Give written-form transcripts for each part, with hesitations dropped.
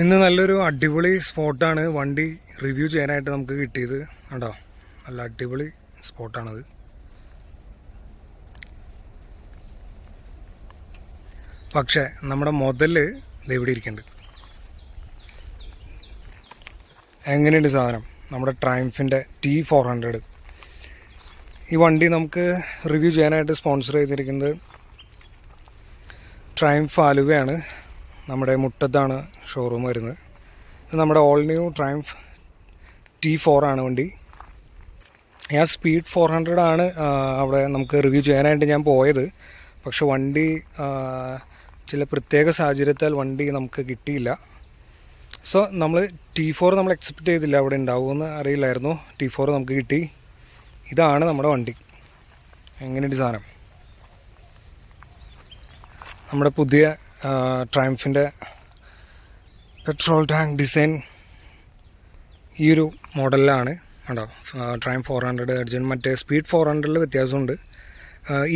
ഇന്ന് നല്ലൊരു അടിപൊളി സ്പോട്ടാണ് വണ്ടി റിവ്യൂ ചെയ്യാനായിട്ട് നമുക്ക് കിട്ടിയത്. കണ്ടോ, നല്ല അടിപൊളി സ്പോട്ടാണത്. പക്ഷേ നമ്മുടെ മുതല് ഇവിടെ ഇരിക്കുന്നുണ്ട്. എങ്ങനെയുണ്ട് സാധനം? നമ്മുടെ ട്രയംഫിൻ്റെ T400. ഈ വണ്ടി നമുക്ക് റിവ്യൂ ചെയ്യാനായിട്ട് സ്പോൺസർ ചെയ്തിരിക്കുന്നത് ട്രയംഫ് ആലുവയാണ്. നമ്മുടെ മുട്ടത്താണ് ഷോറൂം വരുന്നത്. നമ്മുടെ ഓൾ ന്യൂ ട്രയംഫ് T4 ആണ് വണ്ടി. സ്പീഡ് 400 ആണ് അവിടെ നമുക്ക് റിവ്യൂ ചെയ്യാനായിട്ട് ഞാൻ പോയത്. പക്ഷെ വണ്ടി ചില പ്രത്യേക സാഹചര്യത്താൽ വണ്ടി നമുക്ക് കിട്ടിയില്ല. സോ നമ്മൾ T4 നമ്മൾ എക്സ്പെക്റ്റ് ചെയ്തില്ല അവിടെ ഉണ്ടാവുമെന്ന് അറിയില്ലായിരുന്നു. T4 നമുക്ക് കിട്ടി. ഇതാണ് നമ്മുടെ വണ്ടി. എങ്ങനെയുണ്ട് സാധനം? നമ്മുടെ പുതിയ ട്രയംഫിൻ്റെ പെട്രോൾ ടാങ്ക് ഡിസൈൻ ഈ ഒരു മോഡലിലാണ്. കണ്ടോ, ട്രയംഫ് 400 അർജൻ മറ്റേ സ്പീഡ് 400 വ്യത്യാസമുണ്ട്.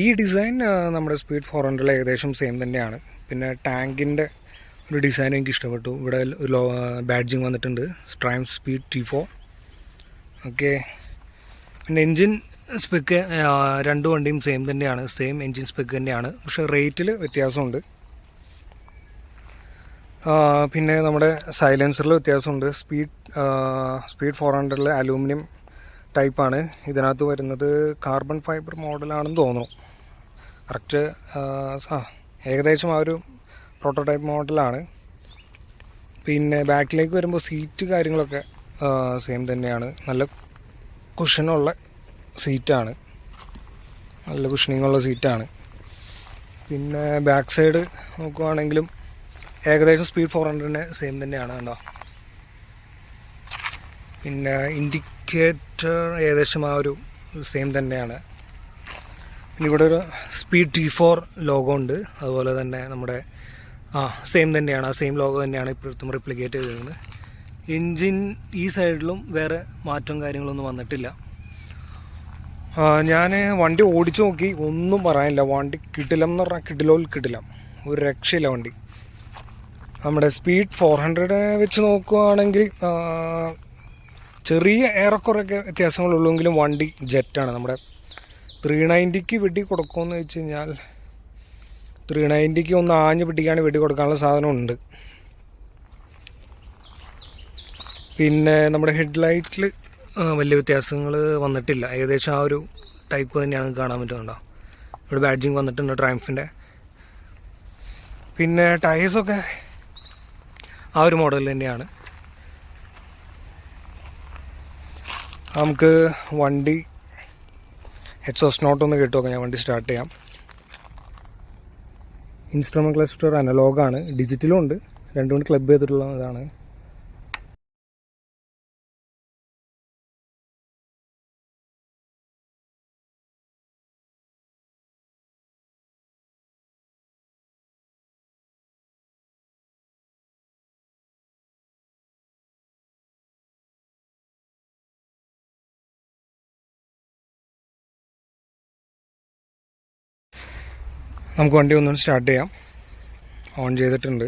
ഈ ഡിസൈൻ നമ്മുടെ സ്പീഡ് 400 ഏകദേശം സെയിം തന്നെയാണ്. പിന്നെ ടാങ്കിൻ്റെ ഒരു ഡിസൈൻ എനിക്ക് ഇഷ്ടപ്പെട്ടു. ഇവിടെ ഒരു ബാഡ്ജിങ് വന്നിട്ടുണ്ട്, ട്രയംഫ് സ്പീഡ് T4. ഓക്കെ, പിന്നെ എൻജിൻ സ്പെക്ക് രണ്ട് വണ്ടിയും സെയിം തന്നെയാണ്, സെയിം എൻജിൻ സ്പെക്ക് തന്നെയാണ്. പക്ഷേ റേറ്റിൽ വ്യത്യാസമുണ്ട്. പിന്നെ നമ്മുടെ സൈലൻസറിൽ വ്യത്യാസമുണ്ട്. സ്പീഡ് 400 അലൂമിനിയം ടൈപ്പാണ്. ഇതിനകത്ത് വരുന്നത് കാർബൺ ഫൈബർ മോഡലാണെന്ന് തോന്നുന്നു. കറക്റ്റ് ഏകദേശം ആ ഒരു പ്രോട്ടോടൈപ്പ് മോഡലാണ്. പിന്നെ ബാക്കിലേക്ക് വരുമ്പോൾ സീറ്റ് കാര്യങ്ങളൊക്കെ സെയിം തന്നെയാണ്. നല്ല കുഷനുള്ള സീറ്റാണ്, നല്ല കുഷനിങ്ങുള്ള സീറ്റാണ്. പിന്നെ ബാക്ക് സൈഡ് നോക്കുവാണെങ്കിലും ഏകദേശം സ്പീഡ് 400 സെയിം തന്നെയാണ്. കണ്ടോ, പിന്നെ ഇൻഡിക്കേറ്റർ ഏകദേശം ആ ഒരു സെയിം തന്നെയാണ്. പിന്നെ ഇവിടെ ഒരു സ്പീഡ് T4 ലോഗോ ഉണ്ട്. അതുപോലെ തന്നെ നമ്മുടെ സെയിം തന്നെയാണ്, ആ സെയിം ലോഗോ തന്നെയാണ് ഇപ്പോഴത്തും റിപ്ലിക്കേറ്റ് ചെയ്തിരുന്നത്. എൻജിൻ ഈ സൈഡിലും വേറെ മാറ്റവും കാര്യങ്ങളൊന്നും വന്നിട്ടില്ല. ഞാൻ വണ്ടി ഓടിച്ചു നോക്കി, ഒന്നും പറയാനില്ല. വണ്ടി കിടിലം എന്ന് പറഞ്ഞാൽ കിടിലം, ഒരു രക്ഷയില്ല വണ്ടി. നമ്മുടെ സ്പീഡ് 400 വെച്ച് നോക്കുകയാണെങ്കിൽ ചെറിയ ഏറെക്കുറെയൊക്കെ വ്യത്യാസങ്ങളുള്ളെങ്കിലും വണ്ടി ജെറ്റാണ്. നമ്മുടെ 390ക്ക് വെടി കൊടുക്കുമെന്ന് വെച്ച് കഴിഞ്ഞാൽ 390ക്ക് ഒന്ന് ആഞ്ഞ് പിടിക്കുകയാണെങ്കിൽ വെടി കൊടുക്കാനുള്ള സാധനമുണ്ട്. പിന്നെ നമ്മുടെ ഹെഡ്ലൈറ്റിൽ വലിയ വ്യത്യാസങ്ങൾ വന്നിട്ടില്ല. ഏകദേശം ആ ഒരു ടൈപ്പ് തന്നെയാണ് കാണാൻ പറ്റുന്നുണ്ടോ. ഇവിടെ ബാഡ്ജിങ് വന്നിട്ടുണ്ട് ട്രയംഫിൻ്റെ. പിന്നെ ടയേഴ്സൊക്കെ ആ ഒരു മോഡൽ തന്നെയാണ്. നമുക്ക് വണ്ടി എക്സോസ്റ്റ് നോട്ട് ഒന്ന് കേട്ടു നോക്കാം. ഞാൻ വണ്ടി സ്റ്റാർട്ട് ചെയ്യാം. ഇൻസ്ട്രുമെൻറ്റ് ക്ലസ്റ്റർ അനലോഗാണ്, ഡിജിറ്റലും ഉണ്ട്, രണ്ടും കൊണ്ട് ക്ലബ് ചെയ്തിട്ടുള്ളതാണ്. നമുക്ക് വണ്ടി ഒന്നുകൂടി സ്റ്റാർട്ട് ചെയ്യാം. ഓൺ ചെയ്തിട്ടുണ്ട്.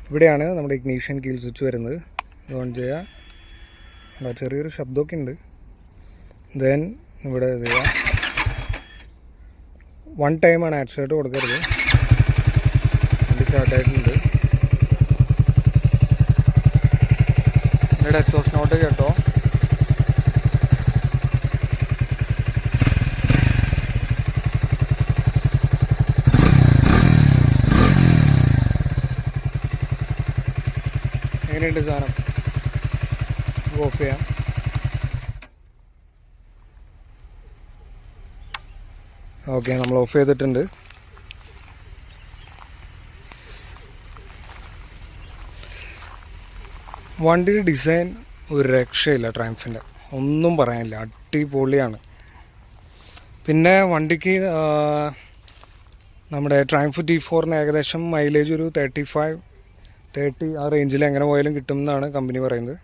ഇവിടെയാണ് നമ്മുടെ ഇഗ്നീഷൻ കീൽ സ്വിച്ച് വരുന്നത്. ഇത് ഓൺ ചെയ്യാം. ചെറിയൊരു ശബ്ദമൊക്കെ ഉണ്ട്. ദെൻ ഇവിടെ ചെയ്യാം. 1 ടൈമാണ് ആക്സിലേറ്റർ കൊടുക്കരുത്. വണ്ടി സ്റ്റാർട്ടായിട്ടുണ്ട്. ഇവിടെ എക്സോസ്റ്റ് നോട്ട് കേട്ടോ. എങ്ങനെയുണ്ട് സാധനം? ഓഫ് ചെയ്യാം. ഓക്കെ, നമ്മൾ ഓഫ് ചെയ്തിട്ടുണ്ട്. വണ്ടിയുടെ ഡിസൈൻ ഒരു രക്ഷയില്ല. ട്രയംഫിൻ്റെ ഒന്നും പറയാനില്ല, അടിപൊളിയാണ്. പിന്നെ വണ്ടിക്ക് നമ്മുടെ ട്രയംഫ് T4 ഏകദേശം മൈലേജ് ഒരു 35-30 ആ റേഞ്ചിൽ എങ്ങനെ പോയാലും കിട്ടുമെന്നാണ് കമ്പനി പറയുന്നത്.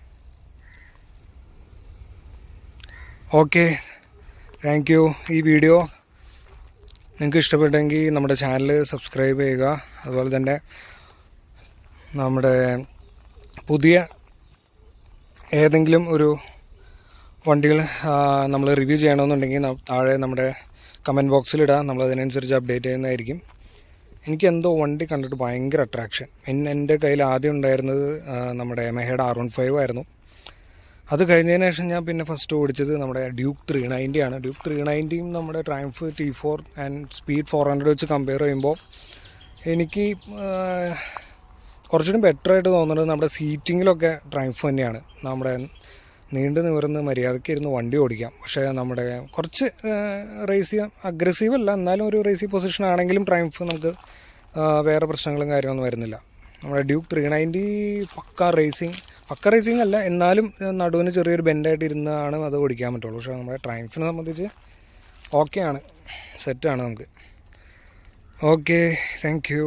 Okay, thank you. ഈ വീഡിയോ നിങ്ങൾക്ക് ഇഷ്ടപ്പെട്ടെങ്കിൽ നമ്മുടെ ചാനൽ സബ്സ്ക്രൈബ് ചെയ്യുക. അതുപോലെ തന്നെ നമ്മുടെ പുതിയ ഏതെങ്കിലും ഒരു വണ്ടികൾ നമ്മൾ റിവ്യൂ ചെയ്യണമെന്നുണ്ടെങ്കിൽ താഴെ നമ്മുടെ കമൻറ്റ് ബോക്സിലിടുക, നമ്മളതിനനുസരിച്ച് അപ്ഡേറ്റ് ചെയ്യുന്നതായിരിക്കും. എനിക്കെന്തോ വണ്ടി കണ്ടിട്ട് ഭയങ്കര അട്രാക്ഷൻ. എൻ്റെ കയ്യിൽ ആദ്യം ഉണ്ടായിരുന്നത് നമ്മുടെ യമഹയുടെ R15 ആയിരുന്നു. അത് കഴിഞ്ഞതിന് ശേഷം ഞാൻ പിന്നെ ഫസ്റ്റ് ഓടിച്ചത് നമ്മുടെ ഡ്യൂക്ക് 390 ആണ്. ഡ്യൂക്ക് 390യും നമ്മുടെ ട്രയംഫ് T4 ആൻഡ് സ്പീഡ് 400 വെച്ച് കമ്പയർ ചെയ്യുമ്പോൾ എനിക്ക് കുറച്ചുകൂടി ബെറ്ററായിട്ട് തോന്നുന്നത് നമ്മുടെ സീറ്റിങ്ങിലൊക്കെ ട്രയംഫ് തന്നെയാണ്. നമ്മുടെ നീണ്ടു നിവർന്ന് മര്യാദയ്ക്ക് ഇരുന്ന് വണ്ടി ഓടിക്കാം. പക്ഷേ നമ്മുടെ കുറച്ച് റേസ് ചെയ്യാൻ അഗ്രസീവ് അല്ല, എന്നാലും ഒരു റേസി പൊസിഷൻ ആണെങ്കിലും ട്രയംഫ് നമുക്ക് വേറെ പ്രശ്നങ്ങളും കാര്യമൊന്നും വരുന്നില്ല. നമ്മുടെ ഡ്യൂക്ക് 390 പക്ക റേസിംഗ് അല്ല, എന്നാലും നടുവിന് ചെറിയൊരു ബെൻഡായിട്ട് ഇരുന്നാണ് അത് ഓടിക്കാൻ പറ്റുള്ളൂ. പക്ഷേ നമ്മുടെ ട്രയംഫിനെ സംബന്ധിച്ച് ഓക്കെയാണ്, സെറ്റാണ് നമുക്ക്. Okay, thank you.